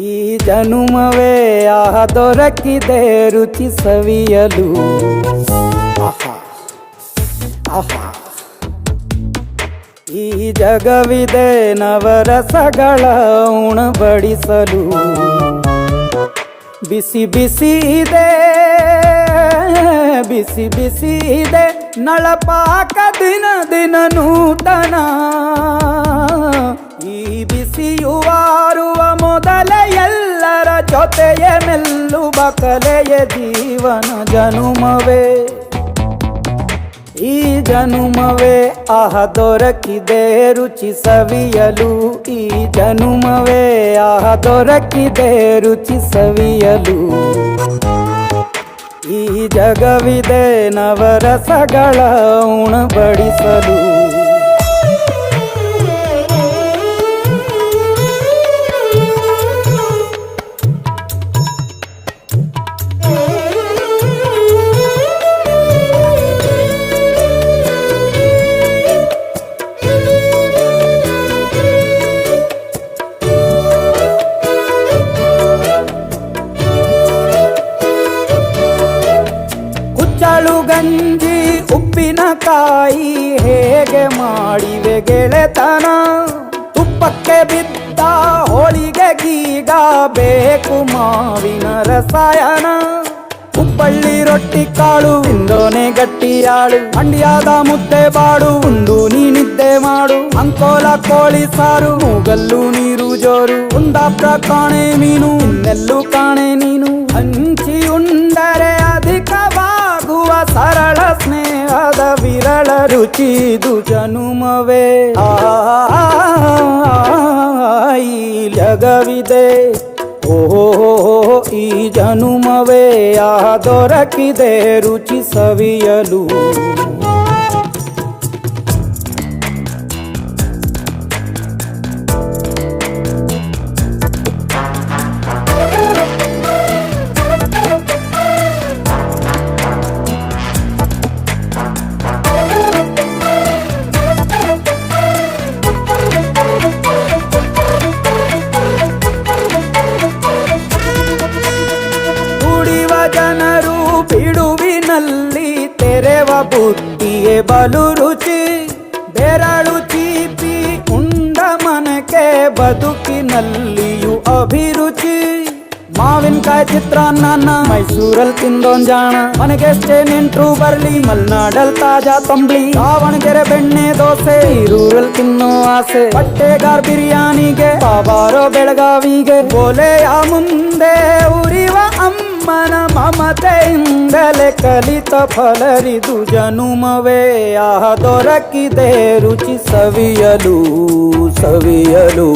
ಈ ಜನುಮವೇ ದೊರಕಿದೆ ರುಚಿ ಸವಿಯಲು. ಆಹಾ ಆಹಾ ಈ ಜಗವಿದೆ ನವರಸಗಳ ಉಣಬಡಿಸಲು. ಬಿಸಿ ಬಿಸಿ ಇದೆ ಬಿಸಿ ಬಿಸಿ ಇದೆ ನಳಪಾಕ ದಿನ ದಿನ ನೂತನ. ಈ ಬಿಸಿಯುವಾರುವ ಮೊದಲೇ ಎಲ್ಲರ ಜೊತೆಯೇ ಮೆಲ್ಲುವ ಕಲೆಯ ಜೀವನ ಜನುಮವೇ. ಈ ಜನುಮವೇ ದೊರಕಿದೆ ರುಚಿ ಸವಿಯಲು. ಈ ಜನುಮವೇ ದೊರಕಿದೆ ರುಚಿ ಸವಿಯಲು. ಈ ಜಗವಿದೆ ನವರಸಗಳ ಉಣಬಡಿಸಲು. ಕುಚ್ಚಳು ಗಂಜಿ ಉಪ್ಪಿನಕಾಯಿ ಹೇಗೆ ಮಾಡಿವೆ ಗೆಳೆತನ. ತುಪ್ಪಕ್ಕೆ ಬಿದ್ದ ಹೋಳಿಗೆ ಗೀಗ ಬೇಕು ಮಾವಿನ ರಸಾಯನ. ಹುಬ್ಬಳ್ಳಿ ರೊಟ್ಟಿ ಕಾಳು ತಿಂದೋನೆ ಗಟ್ಟಿಯಾಳು. ಮಂಡ್ಯದ ಮುದ್ದೆ ಬಾಡು ಉಂಡು ನೀ ನಿದ್ದೆ ಮಾಡು. ಅಂಕೋಲ ಕೋಳಿ ಸಾರು ಮೂಗಲ್ಲು ನೀರು ಜೋರು. ಕುಂದಾಪುರ ಕಾಣೆ ಮೀನು ಇನ್ನೆಲ್ಲೂ ಕಾಣೆ ನೀನು. ಹಂಚಿ ಉಂಡರೆ ಅಧಿಕವಾಗುವ ಸರಳ ಸ್ನೇಹದ ವಿರಳ ರುಚಿದು ಜನುಮವೇ. ಈ ಜಗವಿದೆ ಓಹೋ ಈ ಜನುಮವೇ ದೊರಕಿದೆ ರುಚಿ ಸವಿಯಲು. ಜನರು ಬಿಡುವಿನಲ್ಲಿ ತೆರೆವ ಬುದ್ಧಿಯೇ ಬಲು ರುಚಿ. ಬೆರಳು ಚೀಪಿ ಉಂಡ ಮನಕ್ಕೆ ಬದುಕಿನಲ್ಲಿಯೂ ಅಭಿರುಚಿ. ಮಾವಿನಕಾಯಿ ಚಿತ್ರಾನ್ನ ಮೈಸೂರಲ್ಲಿ ತಿಂದೊಂದ್ ಜಾಣ. ಮನೆಗೆಷ್ಟೇ ನೆಂಟ್ರು ಬರ್ಲಿ ಮಲ್ನಾಡಲ್ ತಾಜಾ ತಂಬ್ಳಿ. ದಾವಣಗೆರೆ ಬೆಣ್ಣೆ ದೋಸೆ ಈರೂರಲ್ಲಿ ತಿನ್ನೋ ಆಸೆ. ಬಟ್ಟೆಗಾರ್ ಬಿರಿಯಾನಿಗೆ ಬಾಬಾರೋ ಬೆಳಗಾವಿಗೆ. ಬೋಲೆಯ ಮುಂದೆ ಉರಿವ ಅಮ್ಮನ ಮಮತೆಯಿಂದಲೇ ಕಲಿತ ಫಲರಿದು ಜನುಮವೇ ದೊರಕಿದೆ ರುಚಿ ಸವಿಯಲು ಸವಿಯಲು.